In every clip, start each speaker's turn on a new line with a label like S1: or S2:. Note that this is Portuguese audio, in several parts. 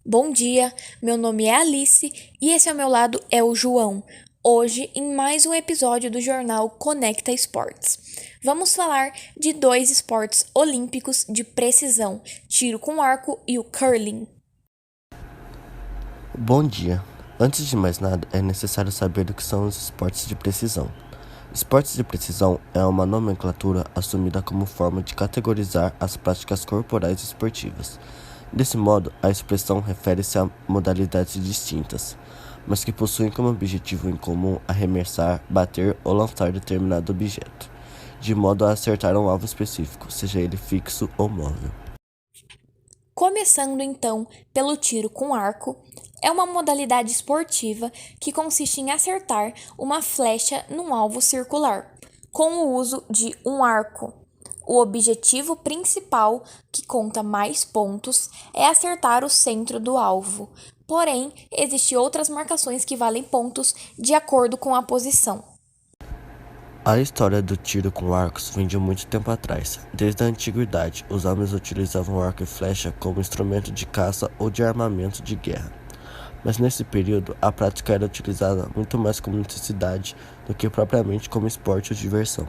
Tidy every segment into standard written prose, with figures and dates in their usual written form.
S1: Bom dia, meu nome é Alice e esse ao meu lado é o João. Hoje, em mais um episódio do jornal Conecta Esportes. Vamos falar de dois esportes olímpicos de precisão, tiro com arco e o curling.
S2: Bom dia. Antes de mais nada, é necessário saber o que são os esportes de precisão. Esportes de precisão é uma nomenclatura assumida como forma de categorizar as práticas corporais esportivas. Desse modo, a expressão refere-se a modalidades distintas, mas que possuem como objetivo em comum arremessar, bater ou lançar determinado objeto, de modo a acertar um alvo específico, seja ele fixo ou móvel.
S1: Começando então pelo tiro com arco, é uma modalidade esportiva que consiste em acertar uma flecha num alvo circular, com o uso de um arco. O objetivo principal, que conta mais pontos, é acertar o centro do alvo. Porém, existem outras marcações que valem pontos de acordo com a posição.
S2: A história do tiro com arcos vem de muito tempo atrás. Desde a antiguidade, os homens utilizavam arco e flecha como instrumento de caça ou de armamento de guerra. Mas nesse período, a prática era utilizada muito mais como necessidade do que propriamente como esporte ou diversão.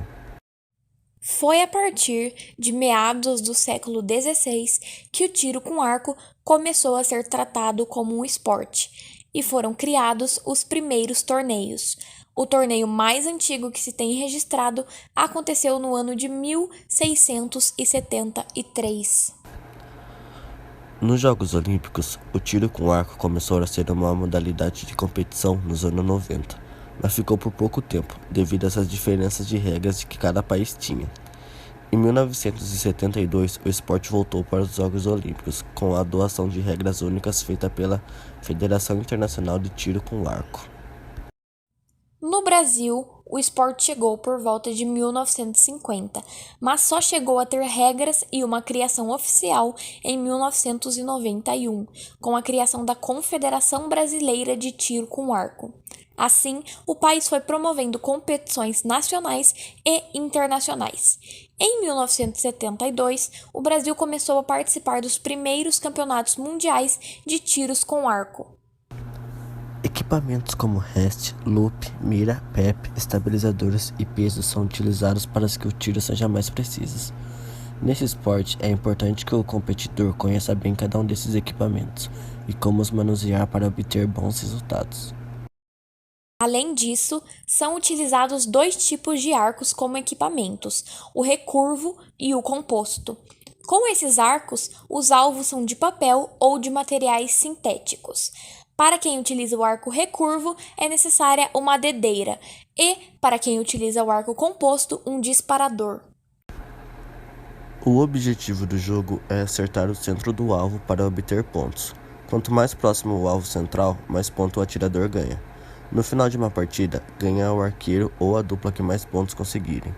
S1: Foi a partir de meados do século XVI que o tiro com arco começou a ser tratado como um esporte, e foram criados os primeiros torneios. O torneio mais antigo que se tem registrado aconteceu no ano de 1673.
S2: Nos Jogos Olímpicos, o tiro com arco começou a ser uma modalidade de competição nos anos 90, mas ficou por pouco tempo, devido às diferenças de regras que cada país tinha. Em 1972, o esporte voltou para os Jogos Olímpicos, com a adoção de regras únicas feita pela Federação Internacional de Tiro com Arco.
S1: No Brasil, o esporte chegou por volta de 1950, mas só chegou a ter regras e uma criação oficial em 1991, com a criação da Confederação Brasileira de Tiro com Arco. Assim, o país foi promovendo competições nacionais e internacionais. Em 1972, o Brasil começou a participar dos primeiros campeonatos mundiais de tiros com arco.
S2: Equipamentos como rest, loop, mira, PEP, estabilizadores e pesos são utilizados para que o tiro seja mais preciso. Nesse esporte, é importante que o competidor conheça bem cada um desses equipamentos e como os manusear para obter bons resultados.
S1: Além disso, são utilizados dois tipos de arcos como equipamentos, o recurvo e o composto. Com esses arcos, os alvos são de papel ou de materiais sintéticos. Para quem utiliza o arco recurvo, é necessária uma dedeira, e, para quem utiliza o arco composto, um disparador.
S2: O objetivo do jogo é acertar o centro do alvo para obter pontos. Quanto mais próximo o alvo central, mais ponto o atirador ganha. No final de uma partida, ganha o arqueiro ou a dupla que mais pontos conseguirem.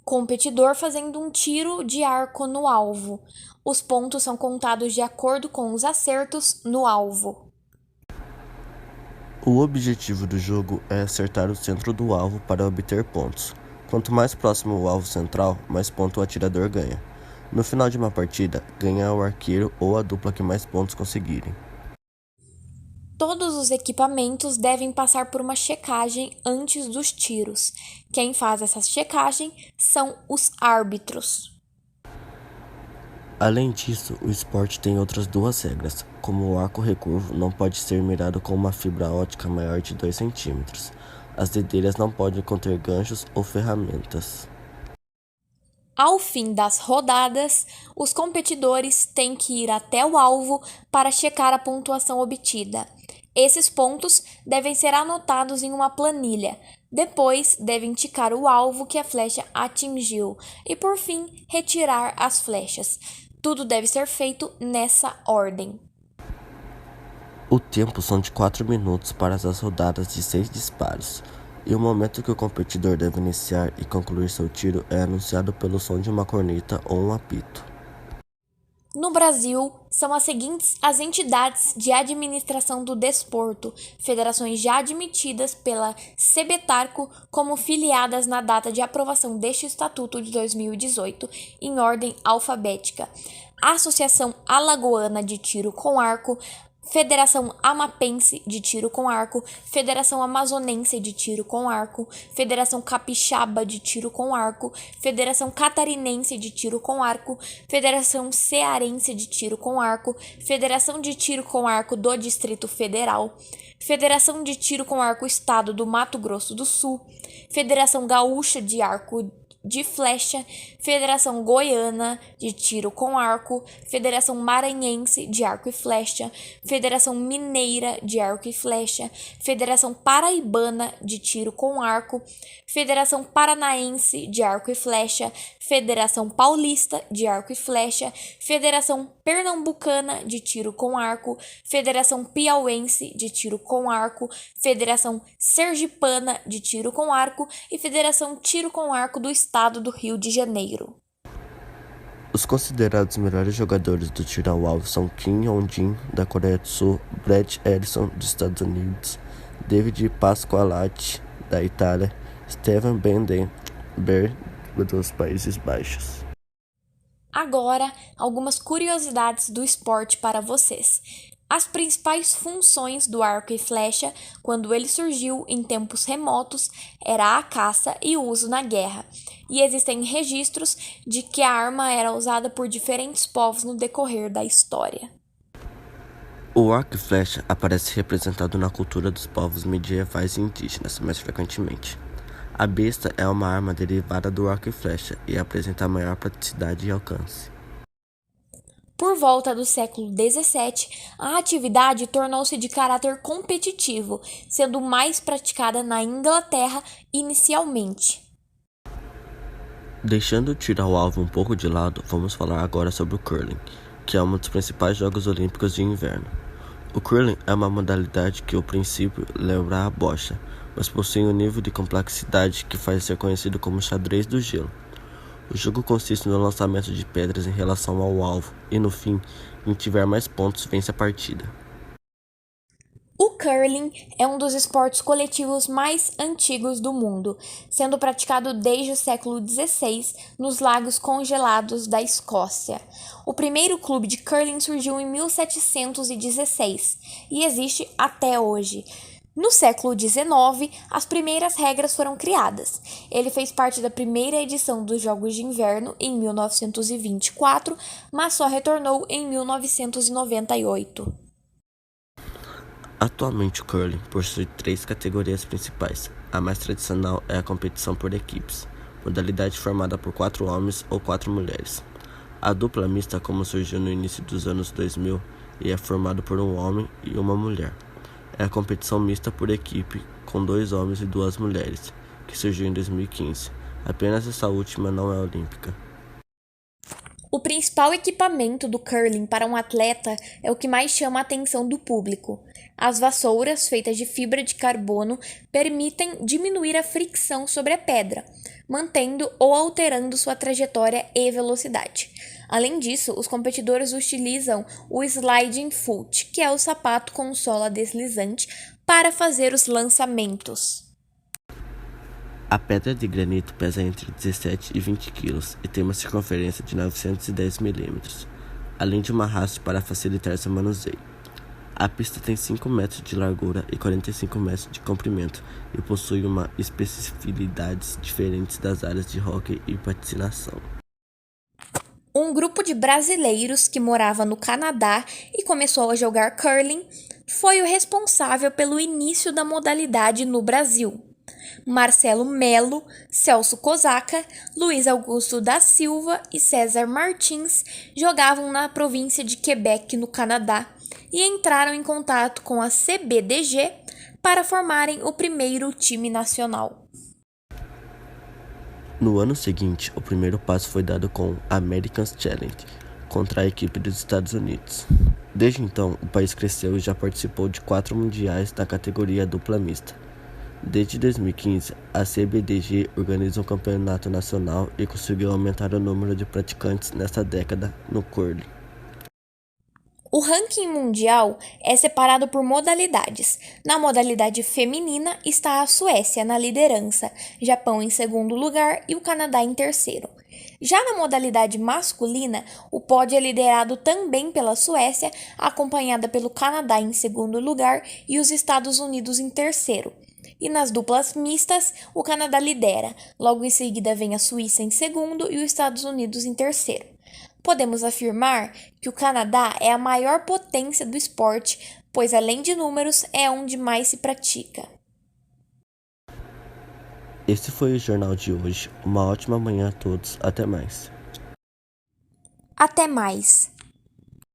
S1: Competidor fazendo um tiro de arco no alvo. Os pontos são contados de acordo com os acertos no alvo.
S2: O objetivo do jogo é acertar o centro do alvo para obter pontos. Quanto mais próximo o alvo central, mais ponto o atirador ganha. No final de uma partida, ganha o arqueiro ou a dupla que mais pontos conseguirem.
S1: Todos os equipamentos devem passar por uma checagem antes dos tiros. Quem faz essa checagem são os árbitros.
S2: Além disso, o esporte tem outras duas regras, como o arco recurvo não pode ser mirado com uma fibra ótica maior de 2 centímetros. As dedeiras não podem conter ganchos ou ferramentas.
S1: Ao fim das rodadas, os competidores têm que ir até o alvo para checar a pontuação obtida. Esses pontos devem ser anotados em uma planilha. Depois, devem ticar o alvo que a flecha atingiu e, por fim, retirar as flechas. Tudo deve ser feito nessa ordem.
S2: O tempo são de 4 minutos para as rodadas de 6 disparos, e o momento que o competidor deve iniciar e concluir seu tiro é anunciado pelo som de uma corneta ou um apito.
S1: No Brasil, são as seguintes as entidades de administração do desporto, federações já admitidas pela CBTARCO como filiadas na data de aprovação deste Estatuto de 2018, em ordem alfabética: Associação Alagoana de Tiro com Arco, Federação Amapense de Tiro com Arco, Federação Amazonense de Tiro com Arco, Federação Capixaba de Tiro com Arco, Federação Catarinense de Tiro com Arco, Federação Cearense de Tiro com Arco, Federação de Tiro com Arco do Distrito Federal, Federação de Tiro com Arco Estado do Mato Grosso do Sul, Federação Gaúcha de Arco de Flecha, Federação Goiana de Tiro com Arco, Federação Maranhense de Arco e Flecha, Federação Mineira de Arco e Flecha, Federação Paraibana de Tiro com Arco, Federação Paranaense de Arco e Flecha, Federação Paulista de Arco e Flecha, Federação Pernambucana de Tiro com Arco, Federação Piauense de Tiro com Arco, Federação Sergipana de Tiro com Arco e Federação Tiro com Arco do Estado do Rio de Janeiro.
S2: Os considerados melhores jogadores do tiro ao alvo são Kim Yong-jin, da Coreia do Sul, Brad Ellison, dos Estados Unidos, David Pasqualati, da Itália, Steven Bendenberg, dos Países Baixos.
S1: Agora, algumas curiosidades do esporte para vocês. As principais funções do arco e flecha, quando ele surgiu em tempos remotos, era a caça e o uso na guerra, e existem registros de que a arma era usada por diferentes povos no decorrer da história.
S2: O arco e flecha aparece representado na cultura dos povos medievais e indígenas mais frequentemente. A besta é uma arma derivada do arco e flecha e apresenta maior praticidade e alcance.
S1: Por volta do século XVII, a atividade tornou-se de caráter competitivo, sendo mais praticada na Inglaterra inicialmente.
S2: Deixando o tiro ao alvo um pouco de lado, vamos falar agora sobre o curling, que é um dos principais Jogos Olímpicos de Inverno. O curling é uma modalidade que, ao princípio, lembra a bocha, mas possui um nível de complexidade que faz ser conhecido como xadrez do gelo. O jogo consiste no lançamento de pedras em relação ao alvo e, no fim, quem tiver mais pontos vence a partida.
S1: O curling é um dos esportes coletivos mais antigos do mundo, sendo praticado desde o século XVI nos lagos congelados da Escócia. O primeiro clube de curling surgiu em 1716 e existe até hoje. No século XIX, as primeiras regras foram criadas. Ele fez parte da primeira edição dos Jogos de Inverno em 1924, mas só retornou em 1998.
S2: Atualmente, o curling possui 3 categorias principais. A mais tradicional é a competição por equipes, modalidade formada por 4 homens ou 4 mulheres. A dupla mista, como surgiu no início dos anos 2000, e é formada por um homem e uma mulher. É a competição mista por equipe, com 2 homens e 2 mulheres, que surgiu em 2015. Apenas essa última não é olímpica.
S1: O principal equipamento do curling para um atleta é o que mais chama a atenção do público. As vassouras, feitas de fibra de carbono, permitem diminuir a fricção sobre a pedra, mantendo ou alterando sua trajetória e velocidade. Além disso, os competidores utilizam o sliding foot, que é o sapato com sola deslizante, para fazer os lançamentos.
S2: A pedra de granito pesa entre 17 e 20 kg e tem uma circunferência de 910 mm, além de uma haste para facilitar seu manuseio. A pista tem 5 metros de largura e 45 metros de comprimento e possui uma especificidades diferentes das áreas de hóquei e patinação.
S1: Um grupo de brasileiros que morava no Canadá e começou a jogar curling foi o responsável pelo início da modalidade no Brasil. Marcelo Melo, Celso Kozaca, Luiz Augusto da Silva e César Martins jogavam na província de Quebec, no Canadá, e entraram em contato com a CBDG para formarem o primeiro time nacional.
S2: No ano seguinte, o primeiro passo foi dado com o Americans Challenge contra a equipe dos Estados Unidos. Desde então, o país cresceu e já participou de 4 mundiais da categoria dupla mista. Desde 2015, a CBDG organiza um campeonato nacional e conseguiu aumentar o número de praticantes nesta década no curling.
S1: O ranking mundial é separado por modalidades. Na modalidade feminina está a Suécia na liderança, Japão em segundo lugar e o Canadá em terceiro. Já na modalidade masculina, o pódio é liderado também pela Suécia, acompanhada pelo Canadá em segundo lugar e os Estados Unidos em terceiro. E nas duplas mistas, o Canadá lidera, logo em seguida vem a Suíça em segundo e os Estados Unidos em terceiro. Podemos afirmar que o Canadá é a maior potência do esporte, pois além de números, é onde mais se pratica.
S2: Esse foi o jornal de hoje. Uma ótima manhã a todos. Até mais.
S1: Até mais!